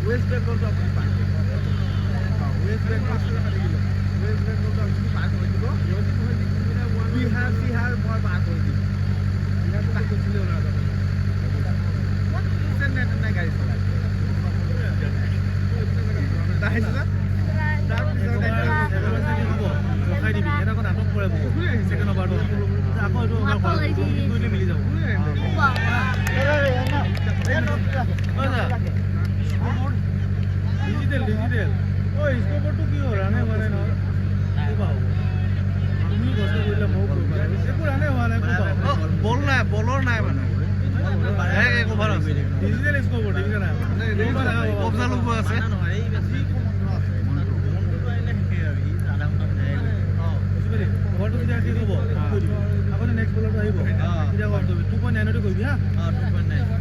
West Bengal to apni park West Bengal to park Bihar more park Bihar to park what is the net guys digital ओ इसको photo की हो रहने वाले ना ये बाबू तुम ही घोषणा बोला मो ये को रहने वाला है बोलना है बोलो ना है बना है एक ओवर डिजिटल इसको बोल डिजिटल है ऑब्जर्व को আছে व्हाट इज दैट को बोल अपन नेक्स्ट बॉलर आइबो इजा कर दो 2.9 টো কইবি হ্যাঁ 2.9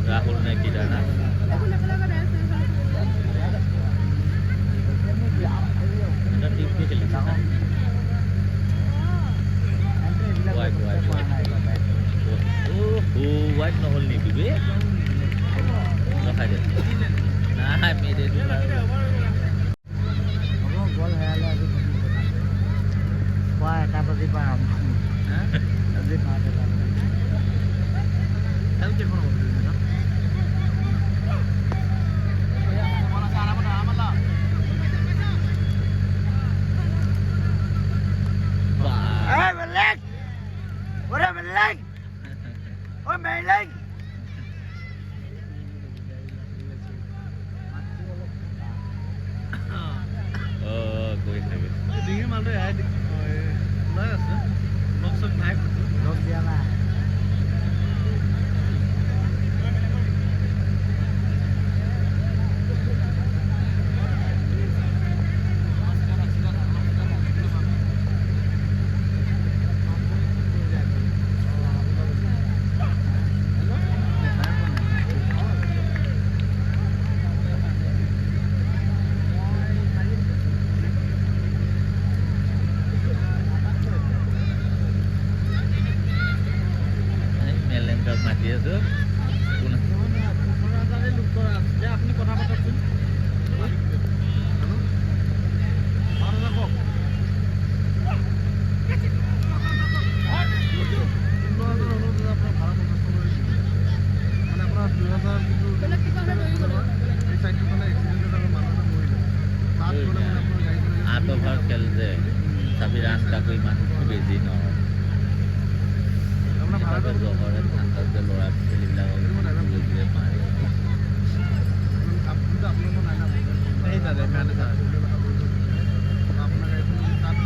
राहुल ने किया ना टीम के लिए था वाइट ओ वाइट न होल नहीं बे रखा दे ना मेरे गोल है वाह तापति पाम हां अभी मार दे चल के phone tapi rasta ko iman busy no amna bharat jogore thanda de lora pelila gure mare apna apna na na nahi dade maine sa apna ka साथ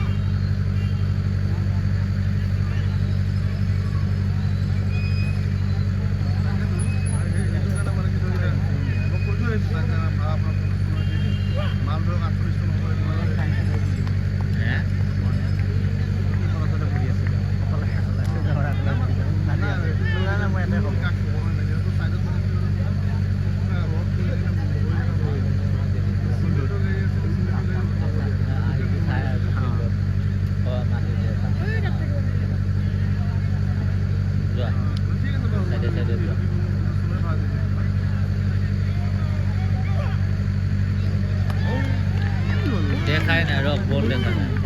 देखा है ना रोक बोल देखा है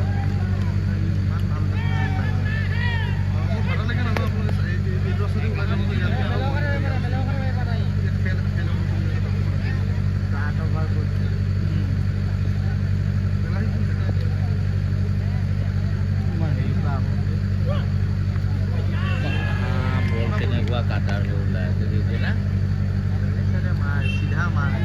काटार बोला है ना सीधा मार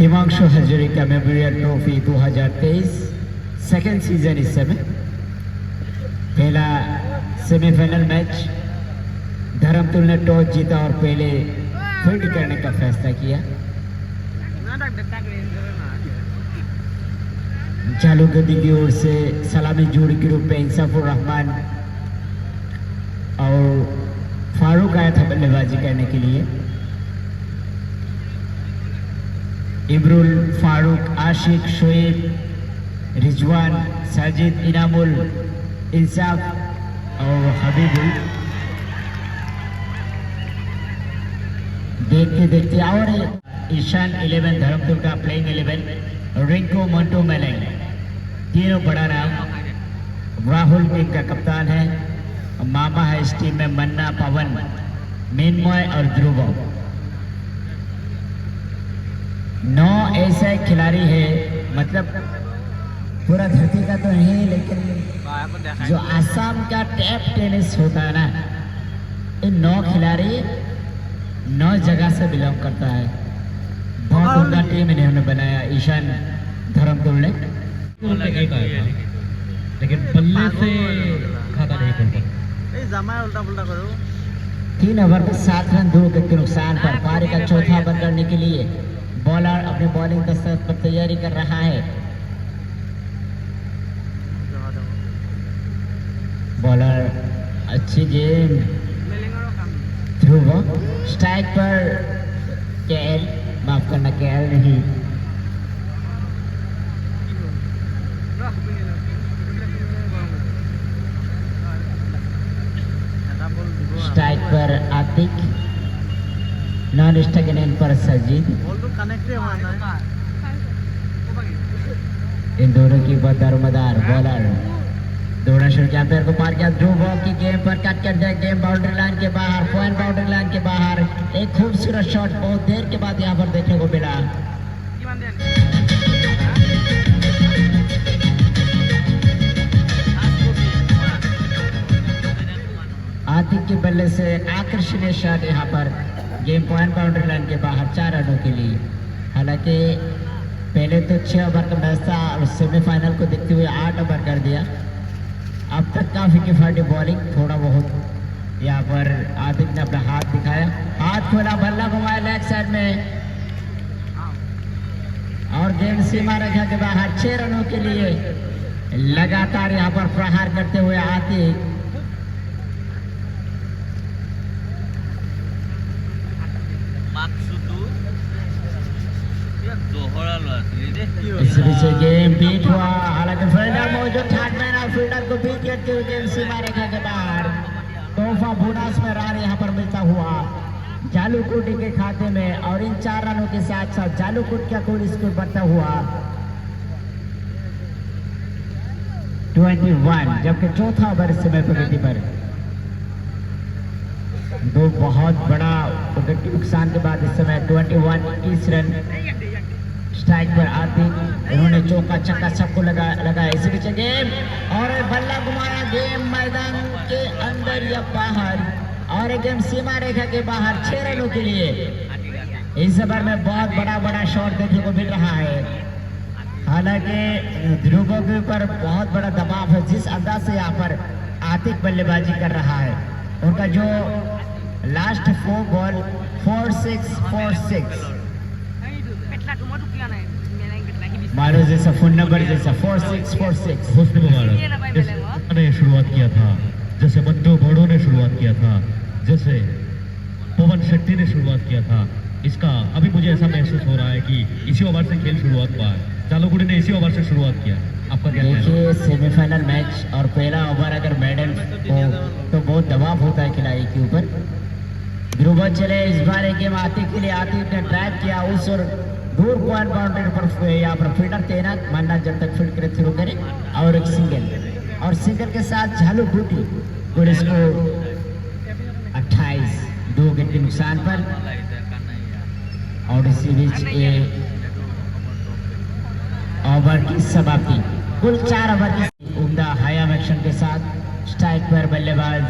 Himanshu Hazarika memorial trophy 2023 second season इस समय पहला सेमीफाइनल मैच धर्मतुल ने टॉस जीता और पहले फील्ड करने का फैसला किया। चालू गद्दी की ओर से सलामी जोड़ी के रूप में इंसाफुर रहमान और फारूक आया था बल्लेबाजी करने के लिए। इमरुल, फारूक, आशिक, शोएब, रिजवान, साजिद, इनामुल, इंसाफ और हबीबुल देखते देखते और ईशान 11 धर्मपुर का प्लेइंग 11 रिंकू, मंटू, मेलेंग तीनों बड़ा नाम। राहुल टीम का कप्तान है। मामा है इस टीम में मन्ना, पवन, मिन्मय और ध्रुव। 9 ऐसे खिलाड़ी है, मतलब पूरा धरती का तो नहीं, लेकिन जो आसाम का टैप टेनिस होता है ना, इन 9 खिलाड़ी 9 जगह से बिलोंग करता है। बहुत उनका टीम इन्होंने बनाया ईशान धर्मपुर ने। एक आया था लेकिन बल्ले से खाता नहीं खुलता। उल्टा पुल्टा करो। 3 ओवर में 7 रन 2 विकेट के नुकसान पर पारी का चौथा ओवर करने के लिए बॉलर अपने बॉलिंग दस्तक पर तैयारी कर रहा है। बॉलर अच्छी गेम, ध्रुव स्ट्राइक पर केएल, माफ करना केएल नहीं, स्ट्राइक पर आतिक, नॉन स्ट्राइक एंड पर सजीद। इन दोनों की बहुत दारोमदार बॉलर दोनों चैंपियन को पार किया। ध्रुव की गेम पर कट कर दिया, गेम बाउंड्री लाइन के बाहर, पॉइंट बाउंड्री लाइन के बाहर। एक खूबसूरत शॉट बहुत देर के बाद यहाँ पर देखने को मिला। आतिक के बल्ले से आकर्षणीय शॉट यहाँ पर गेम पॉइंट बाउंड्री लाइन के बाहर 4 रनों के लिए। हालांकि पहले तो 6 ओवर का मैच था और सेमीफाइनल को देखते हुए 8 ओवर कर दिया। अब तक काफी किफायती बॉलिंग, थोड़ा बहुत यहाँ पर आतिक ने अपना हाथ दिखाया, हाथ खोला, बल्ला घुमाया लेग साइड में और गेंद सीमा रेखा के बाहर 6 रनों के लिए। लगातार यहाँ पर प्रहार करते हुए आतिक इस बीच गेम बीट हुआ। हालांकि फील्डर मौजूद ठाटमैन और फील्डर को बीट करते हुए गेम सीमा रेखा के बाहर। तोहफा बोनस में रन यहाँ पर मिलता हुआ जालूकुटी के खाते में और इन 4 रनों के साथ साथ जालूकुट का कुल स्कोर बढ़ता हुआ 21, जबकि चौथा ओवर समय प्रगति पर 2 बहुत बड़ा विकेट के नुकसान के बाद इस समय 21 21 रन। स्ट्राइक पर आतिक, उन्होंने चौका छक्का सबको लगाया। इसी बीच गेम और बल्ला घुमाया, गेम मैदान के अंदर या बाहर और एक गेम सीमा रेखा के बाहर 6 रनों के लिए। इस ओवर में बहुत बड़ा शॉट देखने को मिल रहा है। हालांकि ध्रुव के ऊपर बहुत बड़ा दबाव है, जिस अंदाज से यहाँ पर आतिक बल्लेबाजी कर रहा है। उनका जो लास्ट 4 बॉल 4-6 मारो जैसा फोन नंबर जैसा 4-6 हुस्न मुबारक ने शुरुआत किया था, जैसे मंटू बड़ो ने शुरुआत किया था, जैसे पवन शक्ति ने शुरुआत किया था। इसका अभी मुझे ऐसा महसूस हो रहा है कि इसी ओवर से खेल शुरुआत हुआ है। जालूकुटी ने इसी ओवर से शुरुआत किया। आपका क्या कहना है? देखिए सेमीफाइनल मैच और पहला ओवर अगर मेडल हो तो बहुत दबाव होता है खिलाड़ी के ऊपर। ध्रुव चले इस बार एक गेम आतिक के लिए। आतिक ने ड्राइव किया उस और दूर पॉइंट बाउंड्री पर यहाँ पर फील्डर तैनात, मानना जब तक फील्ड करे शुरू करे। और एक सिंगल के साथ जालूकुटी और इसको 28 2 विकेट के नुकसान पर। और इसी बीच ओवर की समाप्ति, कुल 4 ओवर की उम्दा हाई एक्शन के साथ स्ट्राइक पर बल्लेबाज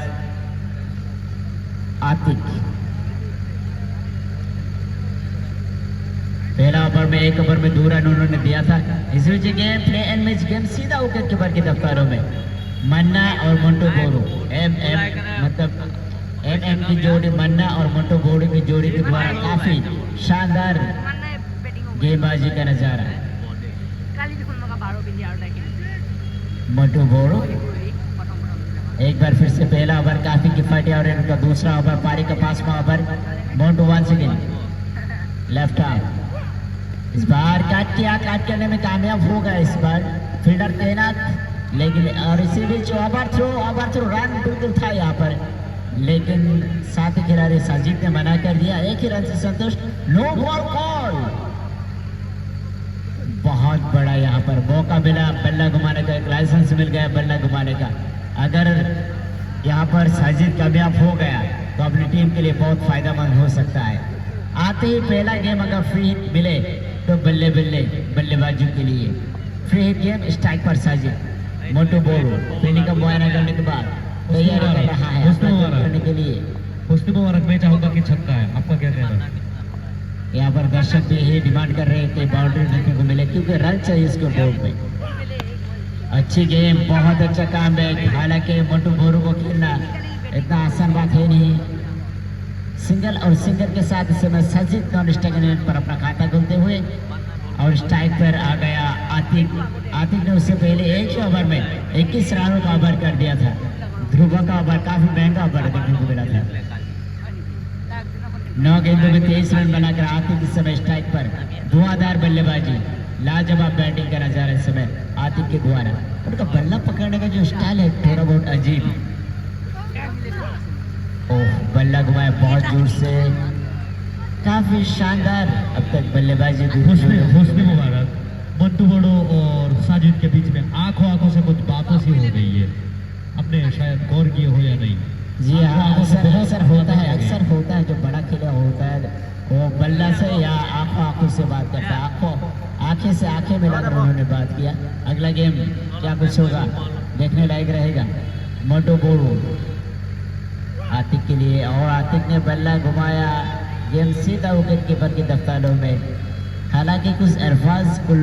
आतिक। पहला ओवर में 1 ओवर में 2 रन उन्होंने दिया था। इस बीच game play and match game सीधा विकेट कीपर के दफ्तारों में मन्ना और मोंटू बोरो एम की जोड़ी, मन्ना और मोंटू बोरो की जोड़ी के द्वारा काफी शानदार गेंदबाजी का नजारा। मोंटू बोरो एक बार फिर से पहला ओवर काफी किफायती और इनका दूसरा ओवर पारी का 5वां over. Montu once again left arm, इस बार काट करने में कामयाब हो गया। इस बार फील्डर तैनात, लेकिन और इसी बीच ओवर थ्रो रन बिल्कुल था यहाँ पर, लेकिन साथी खिलाड़ी साजिद ने मना कर दिया। एक ही रन से संतुष्ट, नो बॉल कॉल। बहुत बड़ा यहाँ पर मौका मिला बल्ला घुमाने का, एक लाइसेंस मिल गया बल्ला घुमाने का। अगर यहाँ पर साजिद कामयाब हो गया तो अपनी टीम के लिए बहुत फायदेमंद हो सकता है। आते ही पहला गेम अगर फ्री हिट मिले तो बल्लेबाजों के लिए फ्री हिट गेम स्ट्राइक पर साजिद। मोटू बोरो फील्डिंग का मुआयना करने के बाद तैयारी कर रहा है करने के लिए। हुस्न मुबारक, मैं चाहूंगा कि छक्का है, आपका क्या कहना? यहाँ पर दर्शक भी यही डिमांड कर रहे हैं कि बाउंड्री देखने को मिले, क्योंकि रन चाहिए इसको बोर्ड में। अच्छी गेम, बहुत अच्छा काम है। हालांकि मोटू बोरो को खेलना इतना आसान बात है नहीं। सिंगल और सिंगल के साथ इस समय साजिद नॉन स्ट्राइक पर अपना खाता खोलते हुए और स्ट्राइक पर आ गया आतिक ने उससे पहले एक ही ओवर में 21 रनों का ओवर कर दिया था। ध्रुव का ओवर काफी महंगा ओवर देखने को मिला था। 9 गेंदों में 23 रन बनाकर आतिक इस समय स्ट्राइक पर। धुआंधार बल्लेबाजी, लाजवाब बैटिंग का नजारा इस समय आतिक के द्वारा। उनका बल्ला पकड़ने का जो स्टाइल है थोड़ा बहुत अजीब। ओह, बल्ला घुमाया बहुत जोर से, काफी शानदार अब तक बल्लेबाजी। हुस्न मुबारक, मोंटू बोरो और साजिद के बीच में आंखों से कुछ बातों सी हो गई है, आपने शायद गौर किए हो या नहीं? जी हाँ, अक्सर होता है जो बड़ा खिलाड़ी होता है वो बल्ला से या आंखों से बात करता है। आंखें से आंखें मिलाकर उन्होंने बात किया। अगला गेम क्या कुछ होगा देखने लायक रहेगा। मोंटू बोरो आतिक के लिए, और आतिक ने बल्ला घुमाया, गेम सीधा विकेट कीपर के दफ्तारों में। हालांकि कुछ अल्फाज को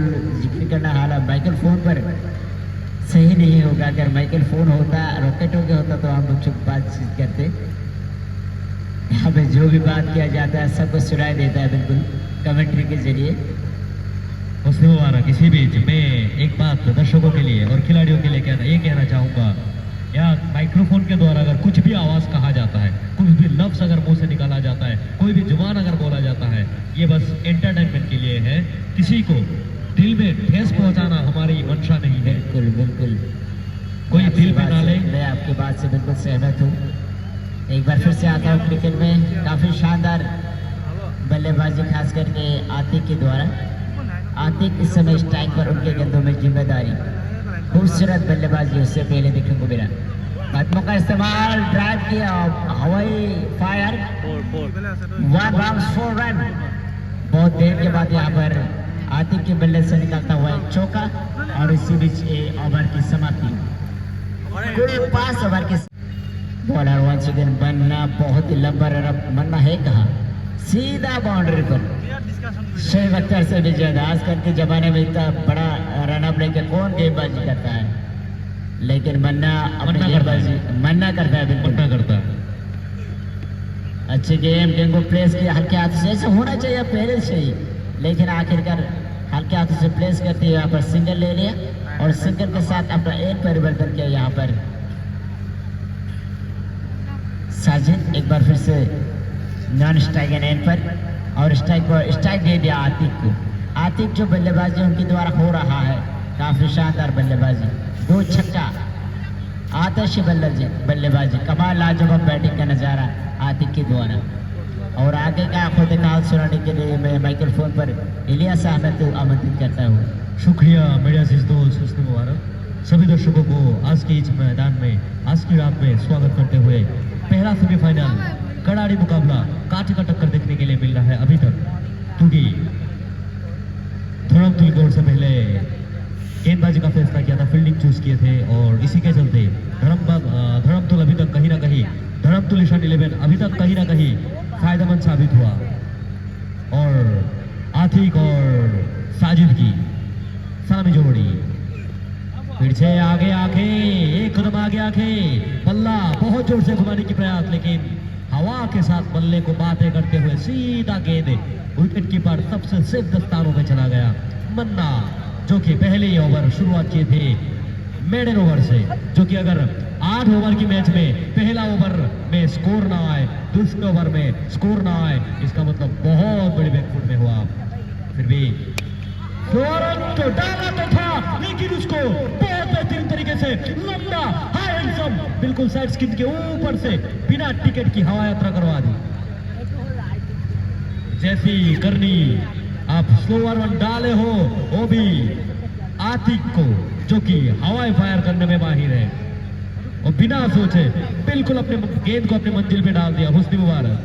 जिक्र करना हालांकि माइकल फोन पर सही नहीं होगा। अगर माइकल फोन होता, रॉकेटों के होता तो हम लोग चुप बातचीत करते। यहाँ पे जो भी बात किया जाता है सबको सुनाई देता है बिल्कुल कमेंट्री के जरिए। हुस्न मुबारक, इसी बीच मैं एक बात दर्शकों के लिए और खिलाड़ियों के लिए कहना चाहूँगा, या माइक्रोफोन के द्वारा अगर कुछ भी आवाज़ कहा जाता है, कुछ भी लफ्ज़ अगर मुंह से निकाला जाता है, कोई भी जुबान अगर बोला जाता है, ये बस एंटरटेनमेंट के लिए है। किसी को दिल में ठेस पहुंचाना हमारी मंशा नहीं है। बिल्कुल कोई दिल में ना ले। मैं आपकी बात से बिल्कुल सहमत हूँ। एक बार फिर से आता हूँ क्रिकेट में काफ़ी शानदार बल्लेबाजी खास करके आतिक के द्वारा। आतिक इस समय स्ट्राइक पर, उनके गेंदों में जिम्मेदारी, खूबसूरत बल्लेबाजी उससे पहले देखने को मिला। कदमों का इस्तेमाल, ड्राइव किया, हवाई फायर, 1 रन 4 रन। बहुत देर के बाद यहाँ पर आतिक के बल्ले से निकलता हुआ एक चौका, और इसी बीच ओवर की समाप्ति। कुल 5 ओवर के बॉलर वंस अगेन बनना, बहुत ही लंबा रन बनना है कहा, सीधा बाउंड्री पर। शोएब अख्तर से विजय, आजकल के जमाने में इतना बड़ा रनअप लेकर कौन गेंदबाजी करता है, लेकिन मन्ना करता है, बिल्कुल मन्ना करता है। अच्छी गेम को प्लेस किया हल्के हाथ से, ऐसा होना चाहिए पहले से ही, लेकिन आखिरकार हल्के हाथों से प्लेस करते हुए यहाँ पर सिंगल ले लिया, और सिंगल के साथ अपना एक परिवर्तन किया यहाँ पर साजिद। एक बार फिर से नॉन स्ट्राइक एंड पर, और स्ट्राइक दे दिया आतिक को। आतिक जो बल्लेबाजी उनके द्वारा हो रहा है काफी शानदार बल्लेबाजी, 2 छक्का, आतशी बल्लेबाजी, कमाल लाजवाब बैटिंग का नजारा आतिक के द्वारा। और आगे का खुद काल सुनाने के लिए मैं माइक्रोफोन फोन पर इलियास अहमद को आमंत्रित करता हूँ। शुक्रिया मीडिया से दोस्त, हुस्न मुबारक। सभी दर्शकों को आज के इस मैदान में, आज की रात में स्वागत करते हुए पहला सेमीफाइनल कड़ाड़ी मुकाबला कांटे का टक्कर देखने के लिए मिल रहा है अभी तक, क्योंकि धर्मतुल गौर से पहले गेंदबाजी का फैसला किया था, फील्डिंग चूज किए थे, और इसी के चलते धर्मतुल अभी तक कहीं ना कहीं, धर्मतुल ईशान 11 अभी तक कहीं ना कहीं फायदेमंद साबित हुआ। और आतिक और साजिद की सलामी जोड़ी, फिर से आगे आके एक कदम आगे आके बल्ला बहुत जोर से घुमाने की प्रयास, लेकिन हवा के साथ बल्ले को बातें करते हुए सीधा गेंद विकेट कीपर सबसे सेफ दस्तानों में चला गया। मन्ना जो कि पहले ही ओवर शुरुआत किए थे मेडन ओवर से, जो कि अगर 8 ओवर की मैच में पहला ओवर में स्कोर ना आए, दूसरे ओवर में स्कोर ना आए, इसका मतलब बहुत बड़ी बैकफुट में हुआ। फिर भी तो डाला तो था, लेकिन उसको बहुत बेहतरीन तरीके से लंबा हाई हैंडसम बिल्कुल साइड स्किन के ऊपर से बिना टिकट की हवा यात्रा करवा दी। जैसी करनी आप स्लोअर वन डाले हो, वो भी आतिक को जो कि हवाई फायर करने में माहिर है, और बिना सोचे बिल्कुल अपने गेंद को अपने मंजिल पे डाल दिया। हुस्नी मुबारक।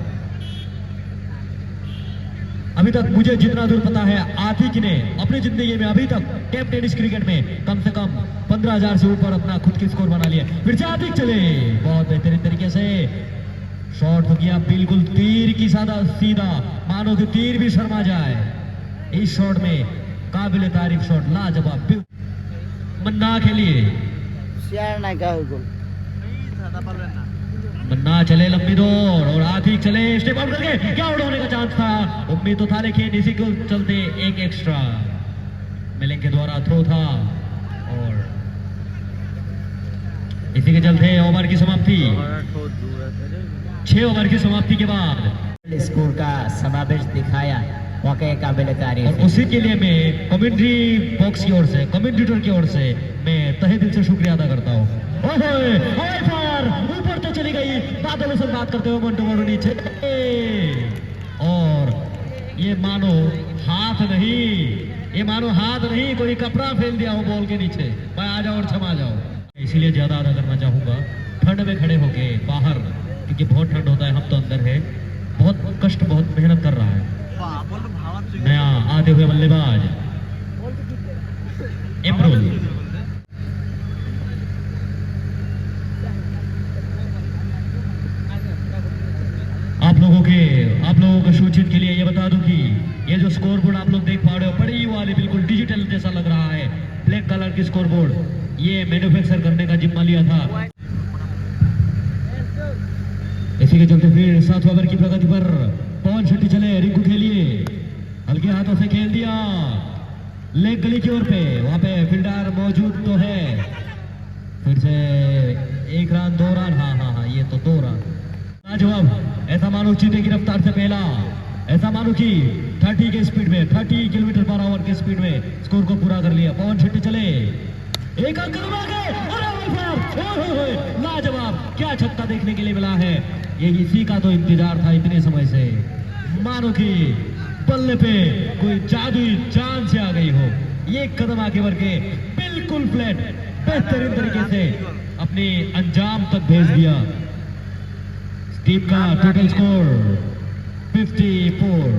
अभी तक मुझे जितना दूर पता है, आतिक ने अपनी जिंदगी में अभी तक टेप टेनिस क्रिकेट में कम से कम 15,000 से ऊपर अपना खुद की स्कोर बना लिया। फिर से आतिक चले, बहुत बेहतरीन तरीके से शॉट हो गया, बिल्कुल तीर की सीधा, मानो कि तीर भी शर्मा जाए। इस शॉट में काबिल तारीफ शॉट, लाजवाब मन्ना के लिए। मन्ना चले लंबी दौड़ और आतिक चले स्टेप आउट करके, क्या आउट होने का चांस था, उम्मीद तो था, लेकिन इसी को चलते एक एक्स्ट्रा मिलिंग के द्वारा थ्रो था, और इसी के चलते ओवर की समाप्ति। 6 ओवर की समाप्ति के बाद स्कोर का समावेश दिखाया, वाकई काबिल तारीफ। और उसी के लिए मैं कमेंट्री बॉक्स की ओर से, कमेंटेटर की ओर से मैं तहे दिल से शुक्रिया अदा करता हूँ। ऊपर तो चली गई, बादलों से बात करते हुए मंटू मोरू नीचे, और ये मानो हाथ नहीं, कोई कपड़ा फेल दिया हो बॉल के नीचे, मैं आ जाओ और क्षमा जाओ। इसीलिए ज्यादा अदा करना चाहूंगा ठंड में खड़े होके बाहर, क्योंकि बहुत ठंड होता है, हम तो अंदर है, बहुत कष्ट, बहुत मेहनत कर रहा है नया आते हुए बल्लेबाज इमरुल। आप लोगों के सूचित के लिए ये बता दूं कि ये जो स्कोर बोर्ड आप लोग देख पा रहे हो, बड़ी वाली बिल्कुल डिजिटल जैसा लग रहा है, ब्लैक कलर की स्कोर बोर्ड, ये मैन्युफैक्चर करने का जिम्मा लिया था। इसी के चलते फिर 7 ओवर की प्रगति पर पवन शेट्टी चले, रिंकू खेलिए, हल्के हाथों से खेल दिया लेग गली की ओर पे, वहां पे फील्डर मौजूद तो है। फिर से 1 रन 2 रन, हाँ ये तो 2 रन। जवाब ऐसा मानो चीते की रफ्तार से पहला, ऐसा मानो कि 30 के स्पीड में, 30 किलोमीटर पर आवर के स्पीड में स्कोर को पूरा कर लिया। पवन शेट्टी चले, एक अंक लाजवाब, क्या छक्का देखने के लिए मिला है, ये इसी का तो इंतजार था इतने समय से, मानो कि बल्ले पे कोई जादुई जान से आ गई हो। ये कदम आगे बढ़ के बिल्कुल फ्लैट बेहतरीन तरीके से अपने अंजाम तक भेज दिया। टीम का टोटल स्कोर 54,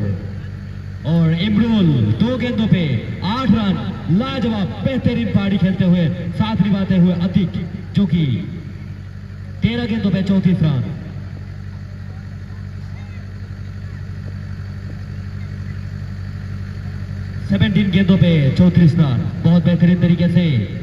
और इमरुल 2 गेंदों पे 8 रन, लाजवाब बेहतरीन पारी खेलते हुए, साथ निभाते हुए आतिक जो कि 13 गेंदों पे 34 रन। सेवेंटीन गेंदों पे 34 रन, बहुत बेहतरीन तरीके से।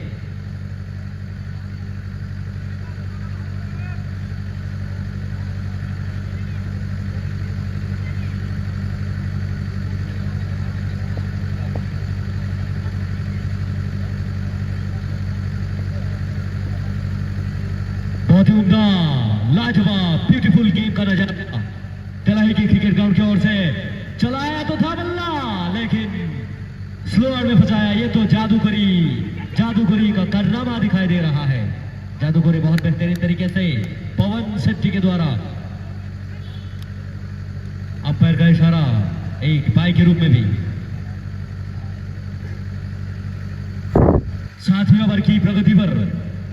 बहुत ही उम्दा, लाजवाब, ब्यूटीफुल गेम का नजारा दिल्ली की क्रिकेट ग्राउंड की ओर से चलाया तो था बल्ला, लेकिन स्लोअर में फंसाया। ये तो जादूगरी का कारनामा दिखाई दे रहा है। जादूगरी बहुत बेहतरीन तरीके से पवन शेट्टी के द्वारा, अंपायर का इशारा एक बाई के रूप में भी। 7वें ओवर की प्रगति पर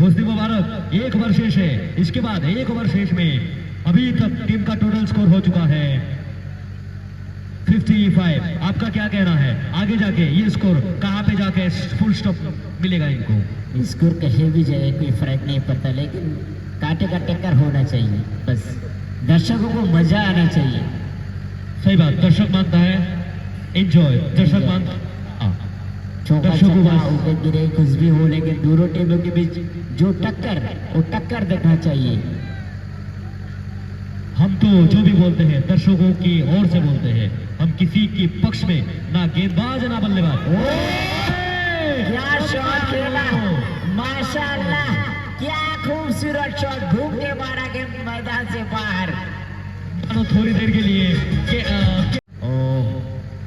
हुस्नी मुबारक, 1 ओवर शेष है, इसके बाद 1 ओवर शेष में अभी तक टीम का टोटल स्कोर हो चुका है 55। आपका क्या कहना है, आगे जाके ये स्कोर कहां पे जाके फुल स्टॉप मिलेगा इनको? स्कोर कहीं भी जाए कोई फर्क नहीं पड़ता, लेकिन कांटे का टक्कर होना चाहिए, बस दर्शकों को मजा आना चाहिए। सही बात, दर्शक मानता है एंजॉय दर्शक मान चौका दर्शकों छक्का बस ऊपर गिरे कुछ भी हो, लेकिन दोनों टीमों के बीच जो टक्कर, वो टक्कर देखना चाहिए। हम तो जो भी बोलते हैं दर्शकों की ओर से बोलते हैं, हम किसी के पक्ष में ना गेंदबाज ना बल्लेबाज। क्या शॉट खेला, माशाल्लाह, क्या खूबसूरत शॉट, घूम के मारा के मैदान से बाहर। तो थोड़ी देर के लिए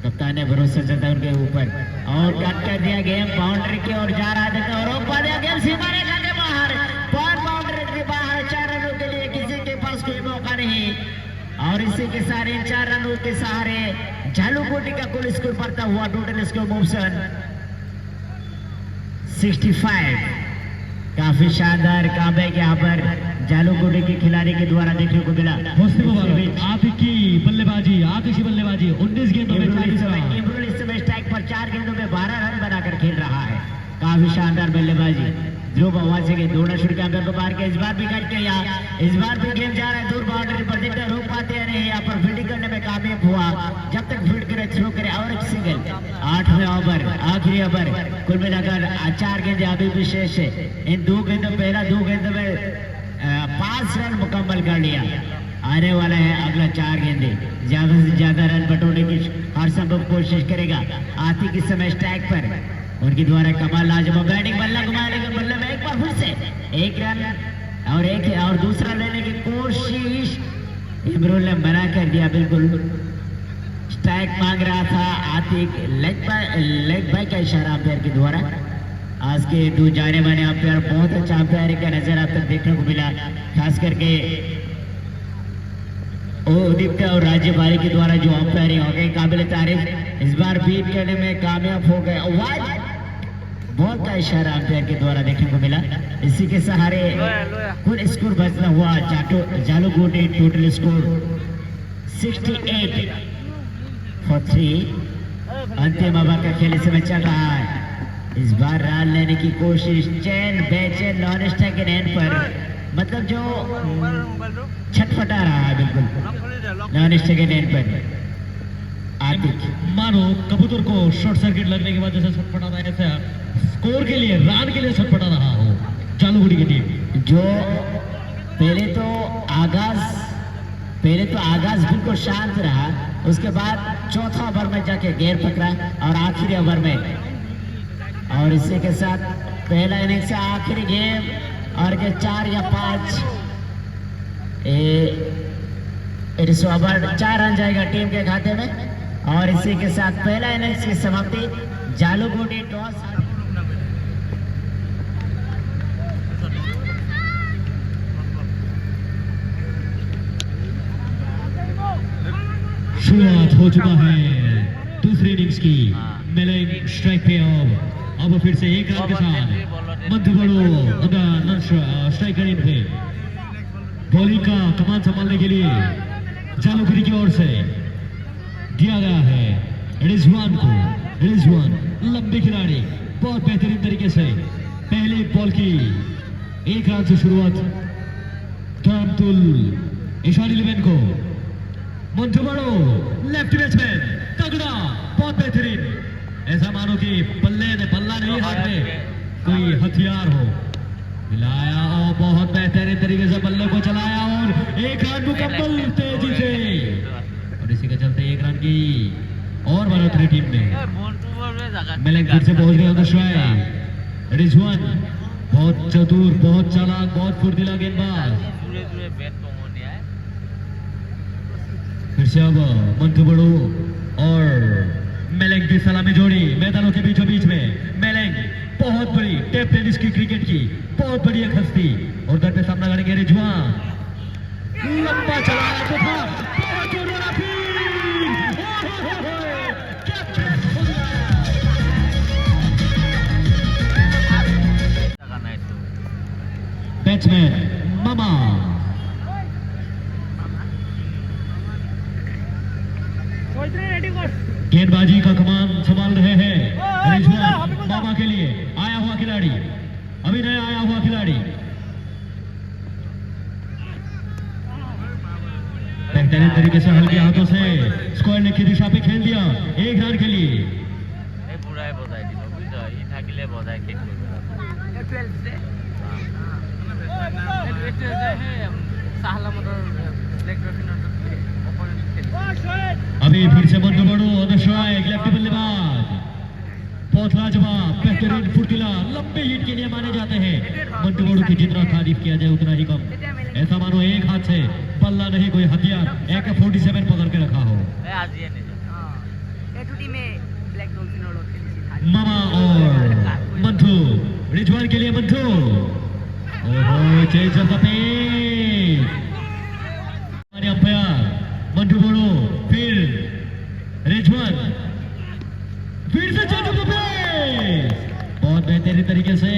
कप्तान ने भरोसा जता उनके ऊपर और कट कर दिया गेम, बाउंड्री की ओर जा रहा था और रोक पा दिया गेम, सीमा रेखा के बाहर, पर बाउंड्री के बाहर। 4 रनों के लिए किसी के पास कोई मौका नहीं और इसी के सारे 4 रनों के सहारे झालूकोटी का कुल स्कोर बढ़ता हुआ, टोटल स्कोर मोशन 65। काफी शानदार कामबैक यहाँ पर झालूकोटी के खिलाड़ी के द्वारा देखने को मिला। आतिशी बल्लेबाजी 19 गेंदों में 40 रन। इमरुल इस समय स्ट्राइक पर 4 गेंदों में 12 रन बनाकर खेल रहा है। काफी शानदार बल्लेबाजी। ध्रुव बवासी के दोनों शूट कैंपर को मार के इस बार भी कट किया, इस बार भी गेम जा रहा है दूर बाउंड्री पर, देखते रोक पाते हैं नहीं, यहाँ पर फील्डिंग करने में कामयाब हुआ। जब तक फील्ड करे थ्रो करे और एक सिंगल। 8वें ओवर, आखिरी ओवर, कुल मिलाकर 4 गेंदें अभी भी शेष है। इन 2 गेंदों, पहला 2 गेंदों में 5 रन मुकम्मल कर लिया। आने वाला है अगला 4 गेंदे, ज्यादा से ज्यादा रन बटोरने की हर संभव कोशिश करेगा। आती किस समय स्ट्राइक पर उनके द्वारा कमाल लाजवाब बैटिंग, बल्ला घुमाया लेकिन बल्ले में एक बार फिर से 1 रन और दूसरा लेने की कोशिश इमरुल ने मना कर दिया। बिल्कुल स्ट्राइक मांग रहा था आतिक, लेग बाय का इशारा अंपायर के द्वारा। आज के 2 जाने माने अंपायर, बहुत अच्छा अंपायर का नजर आप तक देखने को मिला, खास करके दीप्का और राज्य बारी के द्वारा जो अंपायरिंग हो गई काबिल तारीफ। इस बार बीट करने में कामयाब हो गए। बॉल का इशारा अंपायर के द्वारा देखने को मिला। इसी के सहारे कुल स्कोर बचना हुआ झालूकोटी, टोटल स्कोर 68 फॉर 3। अंतिम ओवर का खेल इस समय चल रहा है। इस बार रन लेने की कोशिश, चैन बेचैन नॉन स्ट्राइक के एंड पर, मतलब जो छटपटा रहा है बिल्कुल नॉन स्ट्राइक के एंड पर। आतिक मानो कबूतर को शॉर्ट सर्किट लगने के बाद जैसे छटपटा रहा है, ऐसा स्कोर के लिए, रन के लिए छटपटा रहा हो झालूकोटी की टीम। जो पहले तो आगाज बिल्कुल शांत रहा, उसके बाद चौथा ओवर में जाके गेयर पकड़ा और आखिरी ओवर में, और इसी के साथ पहला इनिंग से आखिरी गेम और के 4 या 5 ओवर 4 रन जाएगा टीम के खाते में। और इसी के साथ पहला इनिंग्स की समाप्ति। झालूकोटी टॉस शुरुआत हो चुका है दूसरी इनिंग्स की। मेलिंग स्ट्राइक पे अब फिर से 1 रन के साथ मध्यबड़ो स्ट्राइकर इन पे। बॉलिंग का कमान संभालने के लिए झालूकोटी की ओर से दिया गया है रिजवान को। रिजवान लंबे खिलाड़ी, बहुत बेहतरीन तरीके से पहले बॉल की 1 रन से शुरुआत। धर्मतुल ईशान 11 को मंटूबड़ो लेफ्ट बैट्समैन, तगड़ा, बहुत बेहतरीन। ऐसा मानो कि बल्ला नहीं, हाथ में कोई हथियार हो। मिलाया और बहुत बेहतरीन तरीके से बल्ले को चलाया और 1 रन मुकम्मल तेजी से, और इसी के चलते 1 रन की और बढ़ोतरी टीम ने। मेलिंग फिर से पहुंच गए स्ट्राइक। रिजवान बहुत चतुर, बहुत चालाक, बहुत फुर्तीला गेंदबाज। फिर से अब मंटूबड़ो और मेलिंग की सलामी जोड़ी मैदानों के बीचों बीच में। मेलिंग बहुत बड़ी टेप टेनिस की, क्रिकेट की बहुत बड़ी एक हस्ती, और दर पे सामना करेंगे रिजवान। लंबा चलाया तो था, बहुत जोरदार बैट्समैन मामा गेंदबाजी का कमान संभाल रहे हैं रिजवान। मामा के लिए आया हुआ खिलाड़ी, अभी नया आया हुआ खिलाड़ी। बेहतरीन तरीके से हल्के हाथों से स्क्वायर लेग की दिशा पे खेल दिया, एक रन के लिए। এই বুঢ়াই বজাই দিব বুজিছ, ই থাকিলে বজাই শেষ কৰিব। अभी फिर से मंटू बड़ू ऑन द स्ट्राइक, लेफ्ट बल्लेबाज, बहुत लाजवाब, बेहतरीन, फुर्तीला, लंबे हिट के लिए माने जाते हैं। मंटू बड़ू की जितना तारीफ किया जाए उतना ही कम। ऐसा मानो एक हाथ से बल्ला नहीं कोई हथियार AK-47 पकड़ के रखा हो। আজিয়ে নিজ मामा और मंटू, रिजवान के लिए मंटू, ओहो change of the pace, umpire मंटू बड़ू, फिर रिजवान, फिर से चेंज ऑफ द पेस। बहुत बेहतरीन तरीके से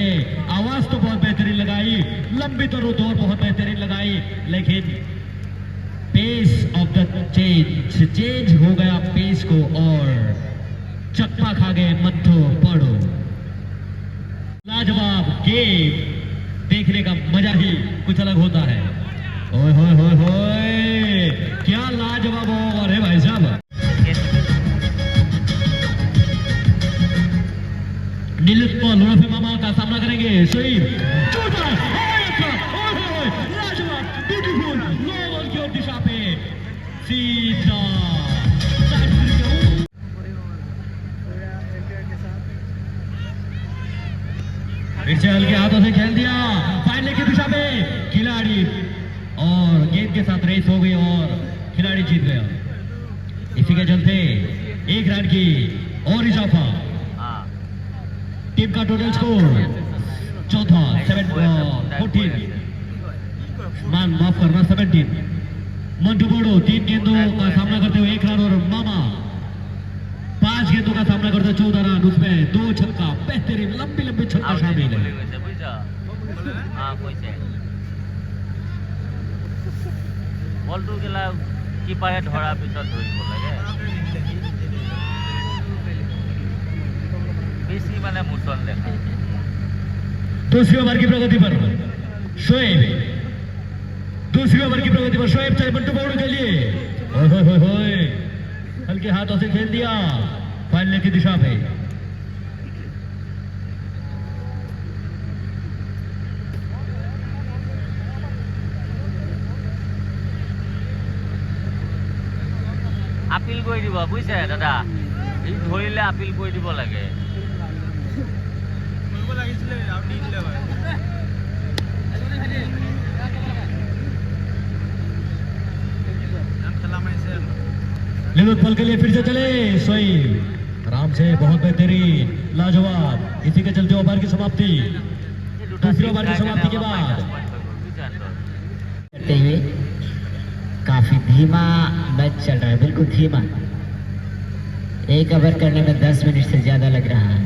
आवाज तो बहुत बेहतरीन लगाई, लंबी तो दौर बहुत बेहतरीन लगाई, लेकिन पेस ऑफ द चेंज हो गया पेस को और चक्का खा गए मंटू बड़ू। लाजवाब गेम देखने का मजा ही कुछ अलग होता है। ओए होए होए होए, क्या लाजवाब ओवर है भाई साहब। नीलुत्पल उर्फे मामा का सामना करेंगे शहीद, लाजवाब, ब्यूटीफुल, लो बॉल की ओर दिशा पे सीधा फिर से हल्के हाथों से खेल दिया, फाइनल की दिशा में खिलाड़ी और गेंद के साथ रेस हो गई और खिलाड़ी जीत गया। इसी के चलते एक रन की और इजाफा, टीम का टोटल स्कोर चौथा 14, माफ करना 17। मंटू बड़ू 3 गेंदों का सामना करते हुए 1 रन और मामा 5 गेंदों का सामना करते 14 रन, उसमें 2 छक्का, बेहतरीन लंबी लंबी छक्का शामिल है। বলটো গেলা কিপাৰে ধৰাৰ পিছত ধৰিব লাগে, বেছি মানে মুচন দেখা। दूसरी ओवर की प्रगति पर शोएब, दूसरी ओवर की प्रगति पर शोएब चाहे मंटू बड़ू के लिए, ओए होए होए होए, हल्के हाथों से खेल दिया फाइनल की दिशा पे। আপিল কৰি দিব বুজিছে দাদা, ই ধৰিলে আপিল কৰি দিব লাগে। কৰিব লাগিছিলে আৰু দি দিলে হয়। नीलुत्पल के लिए फिर से चले सोई, आराम से, बहुत बेहतरीन, लाजवाब। इसी के चलते ओवर की समाप्ति, दूसरी ओवर की समाप्ति के बाद करते हुए काफी धीमा मैच चल रहा है, बिल्कुल धीमा। एक ओवर करने में 10 मिनट से ज्यादा लग रहा है।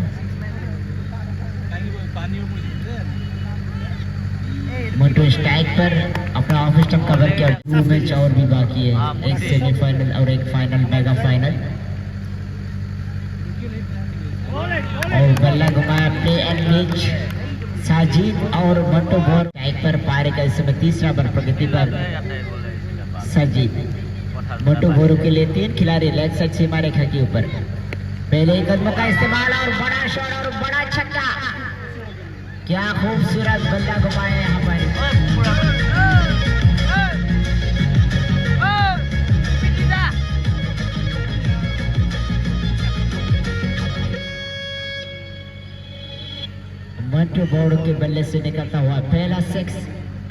मंटू स्ट्राइक पर अपना ऑफ स्टंप कवर किया, 2 मैच और भी बाकी है, एक सेमीफाइनल और एक फाइनल, मेगा फाइनल। और बल्ला घुमाया, प्ले एंड मैच साजिद और मंटू बोर स्ट्राइक पर, पारी का इस समय तीसरा ओवर प्रगति पर साजिद। मंटू बोरू के लिए 3 खिलाड़ी लेग साइड सीमा रेखा के ऊपर, पहले एक कदमों का इस्तेमाल और बड़ा शॉट और बड़ा छक्का, क्या खूबसूरत बल्ला घुमाया यहाँ पर। मंटू बोरू के बल्ले से निकलता हुआ पहला 6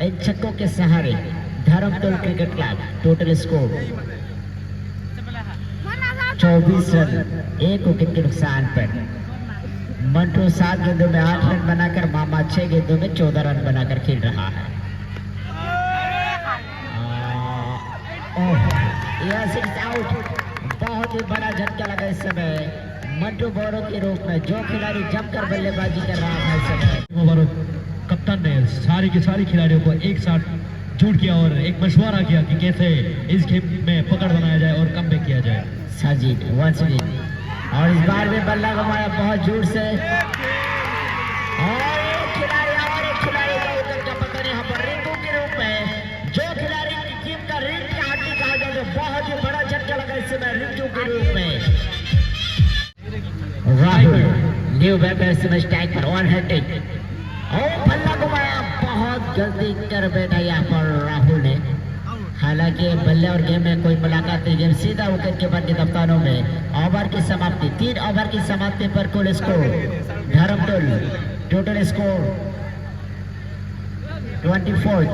इन छक्कों के सहारे Dharmatol cricket club, total score 24 run, 1 wicket के नुकसान पर। मंटू 7 गेंदों में 8 रन बनाकर, मामा 6 गेंदों में 14 रन बनाकर खेल रहा है। यह 6 आउट, बहुत ही बड़ा झटका लगा इस समय मंटू बोरो के रूप में, जो खिलाड़ी जमकर बल्लेबाजी कर रहा था इस समय। कप्तान ने सारी की सारी खिलाड़ियों को एक साथ जुट किया और एक मशवरा किया कि कैसे इस गेम में पकड़ बनाया जाए और कमबैक किया जाए। साजिद वंस अगेन, और इस बार भी बल्ला घुमाया बहुत जोर से, और एक खिलाड़ी का उतर का पकड़ यहाँ पर रिंकू के रूप में, जो खिलाड़ी की टीम का रीढ़ की हड्डी कहा जाए, जो न्यू वेपर से स्ट्राइक पर वन हेडिंग। ओ बल्ला घुमाया, बहुत गलती कर बैठा यहाँ पर राहुल ने। हालांकि बल्ले और गेम में कोई मुलाकात नहीं, गेम सीधा विकेट कीपर के कप्तानों में। ओवर की समाप्ति, 3 ओवर की समाप्ति पर कुल स्कोर धर्मतुल, टोटल स्कोर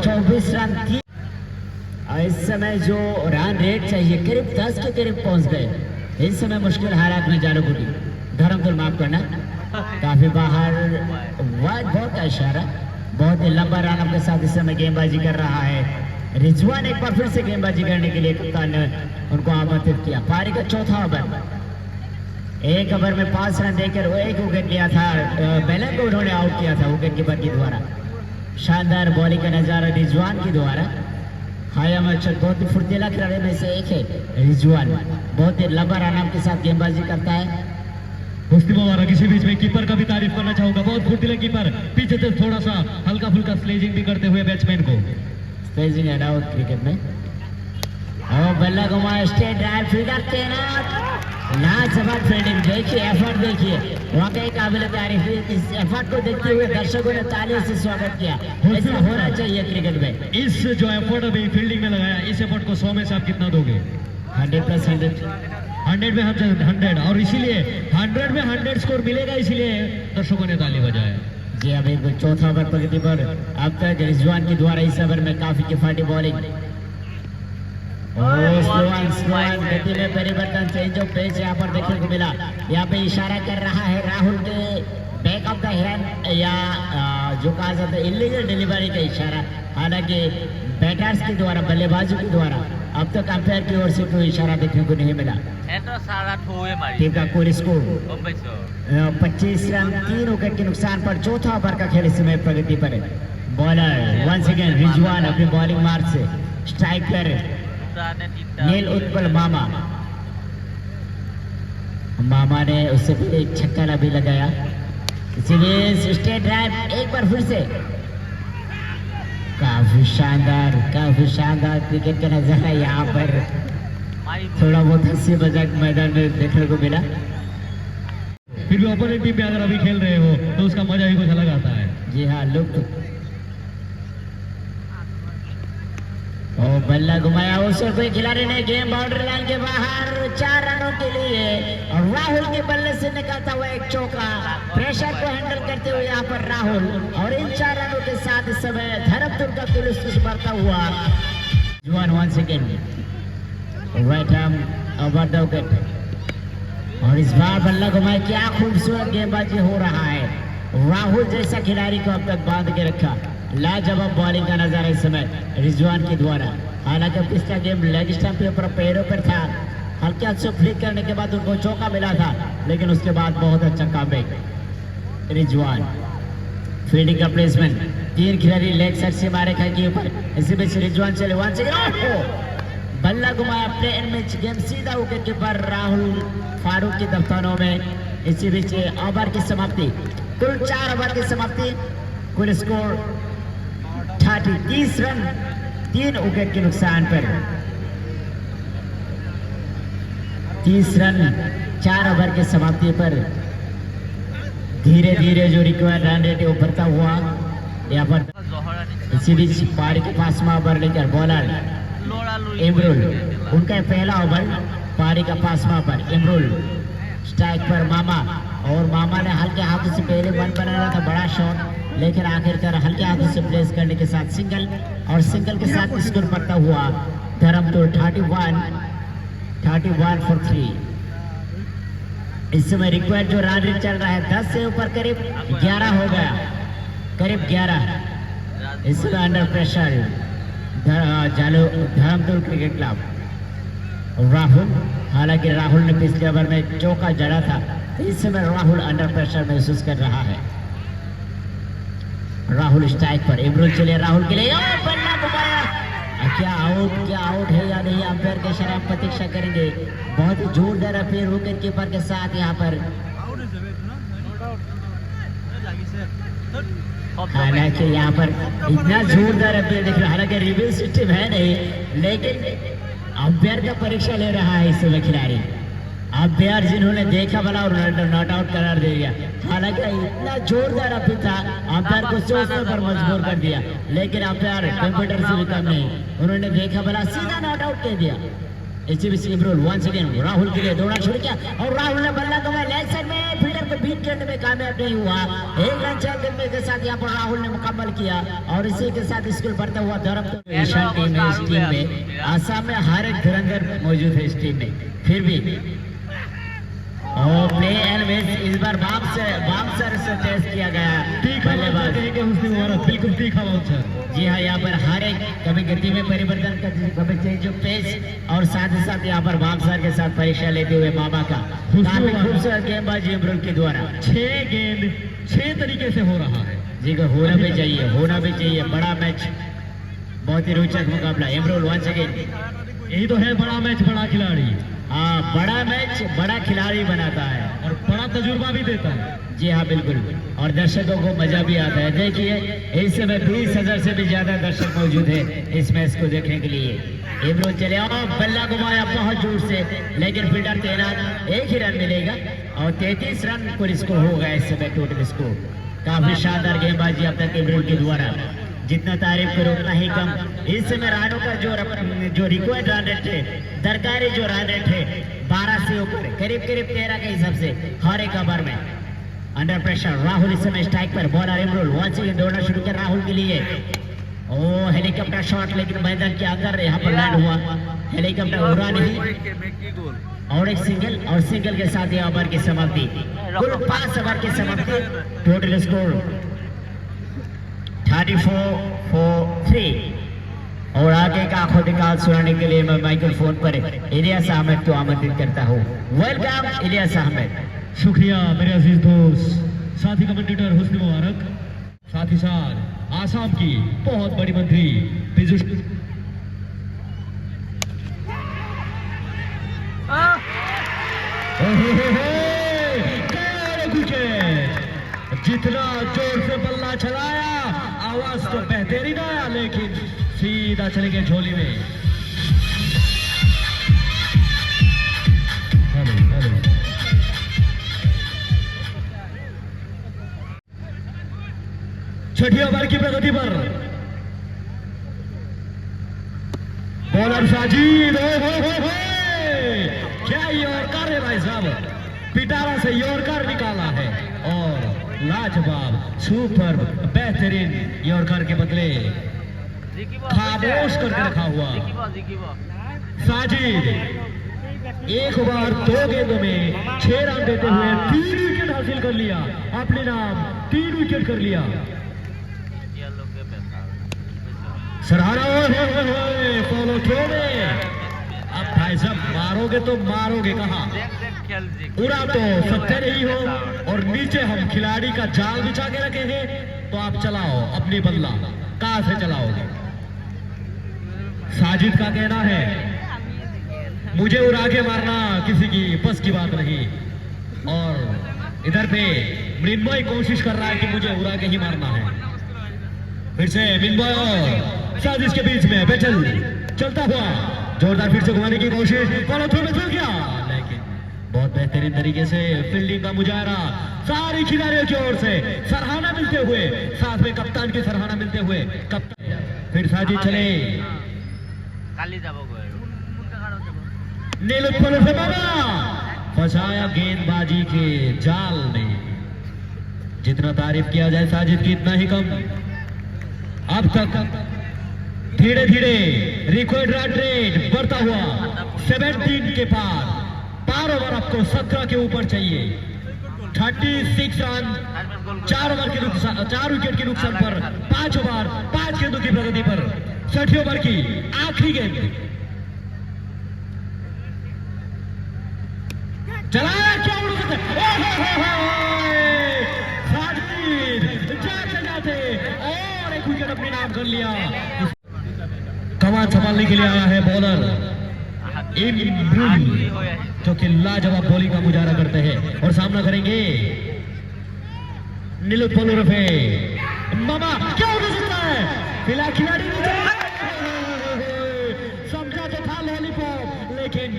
24 रन थी। और इस समय जो रन रेट चाहिए करीब 10 के करीब पहुंच गए। इस समय मुश्किल हालात में जालो गुडी, धर्मतुल माफ करना, काफी बाहर वाइड बॉल का इशारा। बहुत ही लंबा रन के साथ इस समय गेंदबाजी कर रहा है रिजवान। एक बार फिर से गेंदबाजी करने के लिए कप्तान ने उनको आमंत्रित किया। पारी का चौथा ओवर, 1 ओवर में 5 रन देकर वो 1 विकेट लिया था। बेलन को उन्होंने आउट किया था विकेट कीपर के द्वारा। शानदार बॉलिंग का नजारा रिजवान के द्वारा। हायम बहुत ही फुर्तीला खिलाड़ी में से एक है रिजवान, बहुत ही लंबा रन के साथ गेंदबाजी करता है। मुफ्ती मुबारक, इसी बीच में कीपर का भी तारीफ करना चाहूंगा, बहुत फुर्तीले कीपर, पीछे से थोड़ा सा हल्का फुल्का स्लेजिंग भी करते हुए बैट्समैन को। स्लेजिंग है आउट क्रिकेट में। और बल्ला घुमाया, स्ट्रेट ड्राइव फील्डर तैनात, लाजवाब फील्डिंग। देखिए एफर्ट, देखिए वाकई काबिल तारीफ। इस एफर्ट को देखते हुए दर्शकों ने तालियों से स्वागत किया। ऐसा होना चाहिए क्रिकेट में। इस जो एफर्ट अभी फील्डिंग में लगाया, इस एफर्ट को 100 में से आप कितना दोगे? 100+100, 100 में 100, और इसीलिए 100 में 100 स्कोर मिलेगा, इसीलिए दर्शकों ने ताली बजाया। जी अब एक चौथा ओवर प्रगति पर। अब तक रिजवान के द्वारा इस ओवर में काफी किफायती बॉलिंग। स्लोअन गति में परिवर्तन, चेंज ऑफ पेस यहाँ पर देखने को मिला। यहाँ पे इशारा कर रहा है राहुल के बैक ऑफ द हैंड, या जो कहा जाता है इलीगल डिलीवरी का इशारा। हालांकि बैटर्स के द्वारा, बल्लेबाजों के द्वारा अब तक अंपायर की ओर से कोई इशारा देखने को नहीं मिला। टीम का कुल स्कोर 25 रन 3 विकेट के नुकसान पर चौथा ओवर का खेल इस समय प्रगति पर है। बॉलर वंस अगेन रिजवान अपनी बॉलिंग मार्क से स्ट्राइक पर नील उत्पल मामा ने उससे पहले एक छक्का भी लगाया। इसीलिए स्ट्रेट ड्राइव एक बार फिर से। काफी शानदार क्रिकेट का नजारा यहाँ पर थोड़ा बहुत हंसी मजाक मैदान में देखने को मिला। फिर भी ओपोनेंट टीम में अगर अभी खेल रहे हो तो उसका मजा ही कुछ अलग आता है। जी हाँ, लुत्फ। और बल्ला घुमाया, उससे कोई खिलाड़ी ने गेम बाउंड्री लाइन के बाहर 4 रनों के लिए। और राहुल के बल्ले से निकलता हुआ एक चौका, प्रेशर को हैंडल करते हुए यहाँ पर राहुल। और इन 4 रनों के साथ इस समय धर्मतुल का तुलसी बढ़ता हुआ जुआन once again right arm over the wicket. और इस बार बल्ला घुमाया, क्या खूबसूरत गेंदबाजी हो रहा है। राहुल जैसा खिलाड़ी को अब तक बांध के रखा। लाजवाब बॉलिंग का नजारा इस समय रिजवान के द्वारा। हालांकि पिछला गेम लेग स्टंप के ऊपर पैरों पर था, हल्का से फ्लिक करने के बाद उनको चौका मिला था, लेकिन उसके बाद बहुत अच्छा कमबैक रिजवान। फील्डिंग का प्लेसमेंट, 3 खिलाड़ी लेग साइड से मारे खाए के ऊपर। इसी बीच रिजवान चले वन से बल्ला घुमाया, प्ले एंड मैच गेम सीधा विकेट के पर राहुल फारूक के दफ्तरों में। इसी बीच ओवर की समाप्ति, कुल 4 ओवर की समाप्ति, कुल स्कोर 30 रन 3 विकेट के नुकसान पर। 30 रन 4 ओवर की समाप्ति पर धीरे धीरे जो रिक्वायर्ड रन रेट है उभरता हुआ यहाँ पर। इसी बीच पारी के पास में ओवर लेकर बॉलर इमरुल, उनका पहला ओवर पारी का पासमा पर इमरुल स्ट्राइक पर मामा। और मामा ने हल्के हाथों से पहले 1 बनाना था, बड़ा शॉट, लेकिन आखिरकार हल्के हाथों से प्लेस करने के साथ सिंगल, और सिंगल के साथ स्कोर पड़ता हुआ धर्मतुल 31 for 3। इस समय रिक्वायर्ड जो रन रेट चल रहा है 10 से ऊपर करीब 11 हो गया, करीब 11। इस समय under pressure Dharmatul cricket club Rahul. हालांकि राहुल ने पिछले ओवर में चौका जड़ा था, इस समय राहुल अंडर प्रेशर महसूस कर रहा है। राहुल स्ट्राइक पर, इमरुल चले राहुल के लिए, बल्ला घुमाया। क्या आउट है या नहीं, अंपायर के शराब प्रतीक्षा करेंगे। बहुत ही जोरदार अपील विकेट कीपर के साथ यहाँ पर। हालांकि यहाँ पर इतना जोरदार अपील दिख रहा है, हालांकि रिव्यू सिस्टम है नहीं, लेकिन अंपायर का परीक्षा ले रहा है इस समय खिलाड़ी। अंपायर जिन्होंने देखा भला और नॉट आउट करार दे दिया। हालांकि इतना जोरदार अपील था, अंपायर को सोचने पर मजबूर कर दिया, लेकिन अंपायर कंप्यूटर से भी कम नहीं, उन्होंने देखा भला सीधा नॉट आउट कह दिया। एचबीसी इमरुल वंस अगेन राहुल के लिए दौड़ा शुरू किया और राहुल ने बल्ला को लेग साइड में फील्डर को बीट करने में कामयाब नहीं हुआ। एक रन 6 गेंद के साथ यहाँ पर राहुल ने मुकम्मल किया और इसी के साथ स्कोर बढ़ता हुआ धर्म ईशान टीम है। इस टीम में आसाम में हर एक धुरंधर मौजूद है इस टीम में, फिर भी और प्ले एंड मैच इस बार बाउंसर से टेस्ट किया गया बल्लेबाज बिल्कुल तीखा बाउंसर। जी हाँ, यहाँ पर हर एक कभी गति में परिवर्तन कर, कभी चेंज ऑफ पेस और साथ ही साथ यहाँ पर बाउंसर के साथ परीक्षा लेते हुए मामा का काफी खूबसूरत गेंदबाजी इमरुल के द्वारा 6 गेंद 6 तरीके से हो रहा है। जी को होना भी चाहिए। बड़ा मैच, बहुत ही रोचक मुकाबला। इमरुल वंस अगेन, यही तो है बड़ा मैच, बड़ा खिलाड़ी। हाँ, बड़ा मैच बड़ा खिलाड़ी बनाता है और बड़ा तजुर्बा भी देता है। जी हाँ बिल्कुल, और दर्शकों को मजा भी आता है। देखिए इस समय 20,000 से भी ज्यादा दर्शक मौजूद है इस मैच को देखने के लिए। इमरुल चले और बल्ला घुमाया बहुत जोर से, लेकिन फील्डर तैनात, एक ही रन मिलेगा और 33 रन पर स्कोर होगा इस समय टोटल स्कोर। काफी शानदार गेंदबाजी अब तक इमरुल के द्वारा, जितना तारीफ करो उतना ही कम। इस समय रानों का जो रिक्वायर्ड रन रेट है, दरकारी जो रन रेट है 12 से ऊपर, करीब 13 के हिसाब से हर एक ओवर में। अंडर प्रेशर राहुल इस समय स्ट्राइक पर, बॉलर इमरुल वंस अगेन दौड़ना शुरू कर राहुल के लिए। ओ हेलीकॉप्टर शॉट, लेकिन मैदान के अंदर यहाँ पर लैंड हुआ, हेलीकॉप्टर उड़ा नहीं और एक सिंगल के साथ ये ओवर की समाप्ति। कुल 5 ओवर की समाप्ति, टोटल स्कोर 34-3। और आगे का आंखों निकाल सुनाने के लिए मैं माइक्रोफोन पर इलियास अहमद को आमंत्रित करता हूँ। वेलकम इलियास अहमद। शुक्रिया मेरे अजीज दोस्त, साथी कमेंटेटर हुस्न मुबारक, साथ ही साथ आसाम की बहुत बड़ी मंत्री पीयूष। जितना जोर से बल्ला चलाया आवाज तो बेहतरीन आया, लेकिन सीधा चले गए झोली में। छठी ओवर की प्रगति पर बॉलर साजिद, क्या यॉर्कर है भाई साहब, पिटारा से यॉर्कर निकाला है और लाजवाब सुपर बेहतरीन यॉर्कर के बदले खामोश करके रखा हुआ साजिद 1 ओवर 2 गेंदों में 6 रन देते हुए 3 विकेट हासिल कर लिया, अपने नाम 3 विकेट कर लिया। सराहना फॉलो क्यों में, अब भाई साहब मारोगे तो मारोगे कहाँ, पूरा तो सत्य नहीं हो और नीचे हम खिलाड़ी का जाल बिछा के रखे हैं, तो आप चलाओ अपनी बल्ला, कहां से चलाओगे। साजिद का कहना है मुझे उड़ा के मारना किसी की बस की बात नहीं, और इधर पे मृन्मय कोशिश कर रहा है कि मुझे उड़ा के ही मारना है। फिर से मृन्मय साजिद के बीच में बैटल चलता हुआ, जोरदार फिर से घुमाने की कोशिश, फॉलो थ्रू में चल गया, लेकिन बहुत बेहतरीन तरीके से फील्डिंग का मुजाहरा सारी खिलाड़ियों की ओर से सराहना मिलते हुए, साथ में कप्तान की सराहना मिलते हुए, कप्तान फिर साजिद चले नीलोत्पल से मामा फंसाया गेंदबाजी के जाल में। जितना तारीफ किया जाए साजिद की इतना ही कम। अब तक धीरे धीरे रिकॉर्ड रन रेट बढ़ता हुआ 17 के पार ओवर आपको 17 के ऊपर चाहिए। 36 रन 4 विकेट के नुकसान पर 5 ओवर 5 गेंदों की प्रगति पर 60 ओवर की आखिरी गेंद चलाया, क्या उड़ जाते जाते और एक विकेट अपने नाम कर लिया। कमान संभालने के लिए आया है बॉलर इमरुल, जो कि लाजवाब बॉलिंग का मुजाहरा करते हैं और सामना करेंगे नीलोत्पल उर्फे मामा। क्या हो सकता है, फिलहाल खिलाड़ी समझा तो था लॉलीपॉप, लेकिन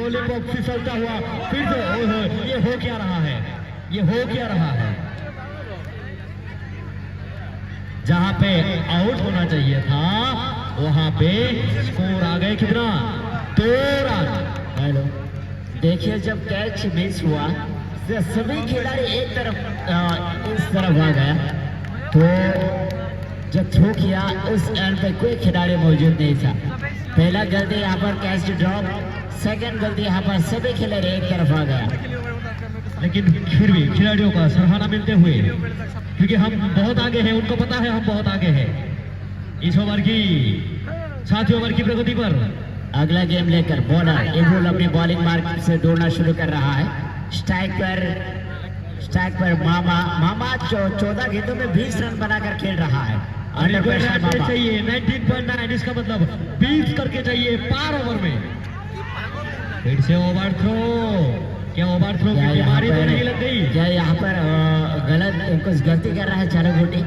लॉलीपॉप फिसलता हुआ फिर से ओए ये हो क्या रहा है, ये हो क्या रहा है। जहां पे आउट होना चाहिए था वहां पे स्कोर आ गए कितना, 2 रन। हेलो, देखिए जब कैच मिस हुआ तो सभी खिलाड़ी एक तरफ इस तरफ आ गया, तो जब थ्रो किया उस एंड पे कोई खिलाड़ी मौजूद नहीं था। पहला गलती यहाँ पर कैच ड्रॉप, सेकंड गलती यहाँ पर सभी खिलाड़ी एक तरफ आ गया। लेकिन फिर भी खिलाड़ियों का सराहना मिलते हुए, क्योंकि हम बहुत आगे हैं, उनको पता है हम बहुत आगे हैं। इस ओवर की 7 ओवर की प्रगति पर अगला गेम लेकर बॉलर इब्रुल अपनी बॉलिंग मार्क से दौड़ना शुरू कर रहा है। स्ट्राइक पर मामा 14 गेंदों में 20 रन बनाकर खेल रहा है। अंडर प्रेशर मामा चाहिए 19.9, इसका मतलब 20 करके चाहिए पार ओवर में। फिर से ओवर थ्रो, क्या ओवर थ्रो की बीमारी तो नहीं लग गई? क्या यहाँ पर कुछ गलती कर रहा है चालुगुटी?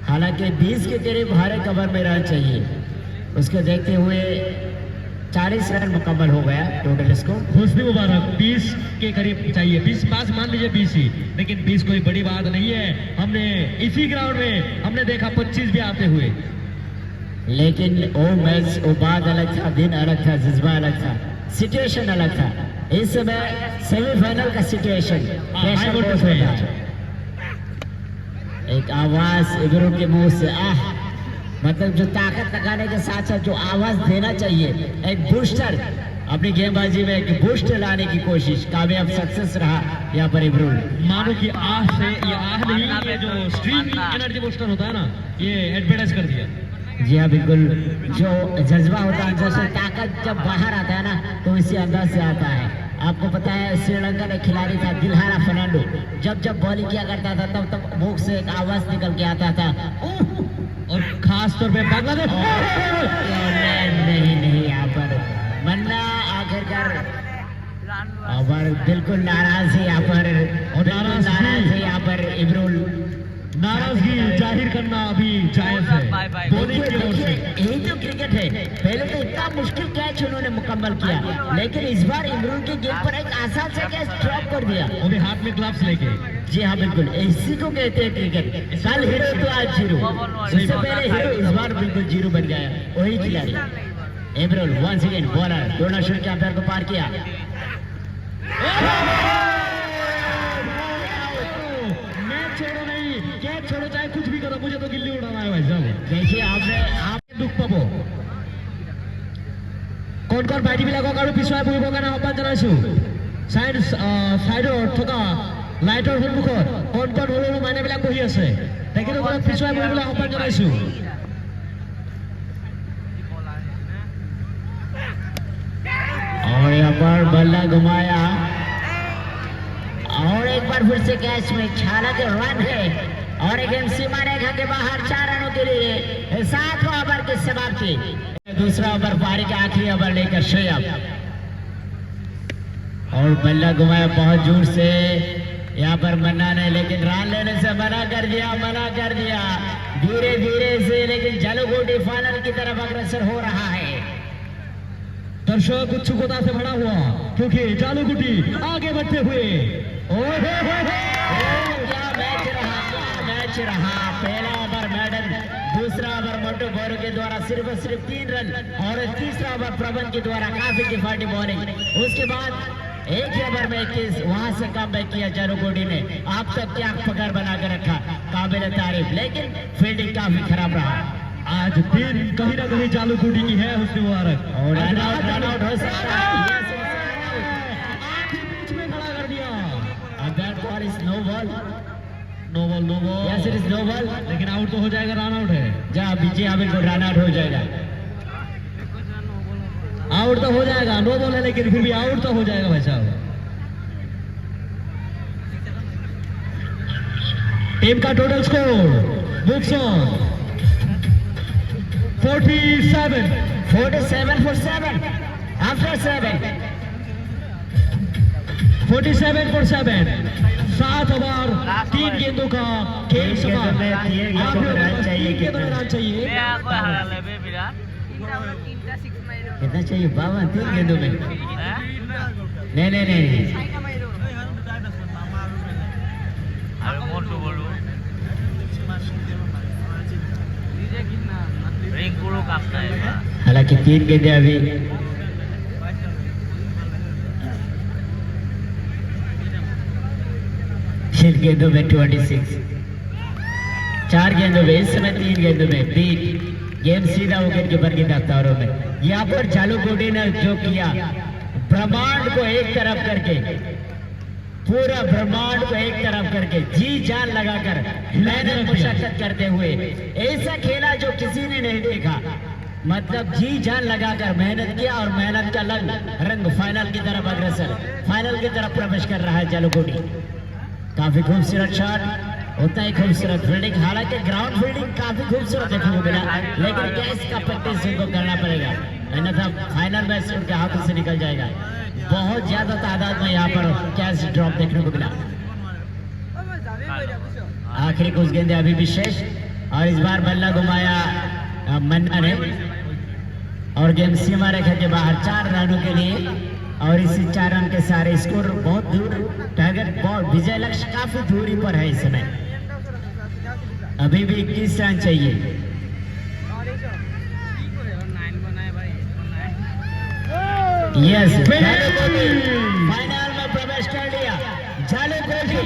हालांकि 20 के करीब हर एक ओवर में रन चाहिए, उसको देखते हुए 40 रन मुकम्मल हो गया टोटल स्कोर। हुस्न मुबारक, 20 के करीब चाहिए, 20 पास मान लीजिए 20 ही, लेकिन 20 कोई बड़ी बात नहीं है। हमने इसी ग्राउंड में हमने देखा 25 भी आते हुए, लेकिन वो मैच वो बात अलग था, दिन अलग था, जज्बा अलग था, सिचुएशन अलग था। इस समय सेमीफाइनल का सिचुएशन एक आवाज इब्रुल के मुंह से मतलब जो ताकत लगाने के साथ साथ जो आवाज देना चाहिए, एक बूस्टर अपनी गेंदबाजी में एक बूस्ट लाने की कोशिश, कामयाब सक्सेस रहा यहाँ पर इब्रुल। मानो कि आह से, ये आह नहीं, ये जो स्ट्रीम एनर्जी बूस्टर होता है ना, ये एडवर्टाइज कर दिया। जी हाँ बिल्कुल, जो जज्बा होता है, जैसे ताकत जब बाहर आता है ना तो इसी अंदाज से आता है। आपको पता है श्रीलंका में खिलाड़ी था दिलहारा फर्नांडो, जब बॉलिंग किया करता था तब मुख से एक आवाज निकल के आता था, और खास तौर पे बांग्लादेश नहीं यहाँ पर मन्ना आखिरकार और बिल्कुल नाराज है यहाँ पर, और नाराज है यहाँ पर इब्रुल। नाराजगी जाहिर करना अभी जायज है बॉलिंग की ओर से। यही तो क्रिकेट है, पहले तो इतना मुश्किल कैच उन्होंने मुकम्मल किया, लेकिन इस बार इमरान की गेंद पर एक आसान से कैच ड्रॉप कर दिया, वो भी हाथ में ग्लव्स लेके। जी हाँ बिल्कुल, इसी को कहते हैं क्रिकेट, कल हीरो तो आज जीरो, उससे पहले हीरो इस बार बिल्कुल जीरो बन गया वही खिलाड़ी इमरान। वंस अगेन बॉलर दोनों शूट के अंपायर को पार किया, मैच छोड़ो नहीं, कैच छोड़ो, चाहे कुछ भी करो, मुझे तो गिल्ली उड़ाना है भाई साहब। देखिए आप दुख पाबो कौन कौन बैटी বিলাকক আৰু পিছুৱাই বহিবৰ কাৰণে আহ্বান জনাইছো। সাইডৰ থকা লাইটৰ সন্মুখত কণ কণ সৰু সৰু মাইনাবিলাক বহি আছে, তেখেতসকলক পিছুৱাই বহিবলৈ আহ্বান জনাইছো। और यहाँ पर बल्ला घुमाया और एक बार फिर से कैच में छाला के रन है, और एक गेम सीमा रेखा के बाहर 4 रनों के लिए 7वां ओवर की समाप्ति। दूसरा ओवर पारी का आखिरी ओवर लेकर शोएब, और बल्ला घुमाया बहुत जोर से यहाँ पर मन्ना ने, लेकिन रन लेने से मना कर दिया धीरे धीरे से, लेकिन जालूगुटी फाइनल की तरफ अग्रसर हो रहा है। दर्शक उत्सुकता से भरा हुआ, क्योंकि जालूगुटी आगे बढ़ते हुए क्या मैच रहा। पहला ओवर मैडन, दूसरा ओवर मोटू बोरू के द्वारा सिर्फ 3 रन, और तीसरा ओवर प्रबंध के द्वारा काफी किफायती बॉलिंग। उसके बाद एक ही ओवर में 21, वहां से कमबैक किया जालूगुटी ने, आप तक क्या पकड़ बना कर रखा, काबिल तारीफ, लेकिन फील्डिंग काफी खराब रहा। आज दिन कहीं ना कहीं जालूगुटी की है हुस्न मुबारक, और रन आउट हो सकता है, बीच में खड़ा कर दिया। That ball is no ball, yes it is no ball, लेकिन आउट तो हो जाएगा, रन आउट है। जहाँ पीछे यहाँ बिल्कुल रन आउट हो जाएगा, आउट तो हो जाएगा, नो बॉल है लेकिन फिर भी आउट तो हो जाएगा भाई साहब। टीम का total score books on 47 for 7 after 7 47 for 7, 7 over 3 गेंदों का खेल समाप्त। 3 गेंदों में रन चाहिए, रन चाहिए। कितना चाहिए? 52 3 गेंदों में। हैं? नहीं अरे मोटू बोलू रिंकुड़ो काटना है हालांकि 3 गेंदे अभी छह गेंदों में 26, 4 गेंदों में, इस समय 3 गेंदों में बीट। गेम सीधा विकेट कीपर की दफ्तारों में। यहाँ पर जालूकोटी ने जो किया, ब्रह्मांड को एक तरफ करके, पूरा ब्रह्मांड को एक तरफ करके जी जान लगाकर मेहनत मुशक्कत करते हुए ऐसा खेला जो किसी ने नहीं देखा। मतलब जी जान लगाकर मेहनत किया और मेहनत का रंग फाइनल की तरफ अग्रसर, फाइनल की तरफ प्रवेश कर रहा है जालूकोटी। काफी खूबसूरत शॉट, उतना ही खूबसूरत फील्डिंग। हालांकि ग्राउंड फील्डिंग काफी खूबसूरत देखने को मिला, लेकिन कैच का प्रैक्टिस इनको करना पड़ेगा, अन्यथा फाइनल मैच उनके हाथों से निकल जाएगा। बहुत ज्यादा तादाद में यहाँ पर कैच ड्रॉप देखने को मिला। आखिरी कुछ गेंदे अभी भी शेष, और इस बार बल्ला घुमाया मन्ना ने, और गेम सीमा रेखा के बाहर 4 रनों के लिए। और इसी 4 रन के सारे स्कोर बहुत दूर, टारगेट बॉल विजय लक्ष्य काफी दूरी पर है इस समय। अभी भी 21 रन चाहिए। यस, फाइनल में प्रवेश कर लिया जालूकोटी।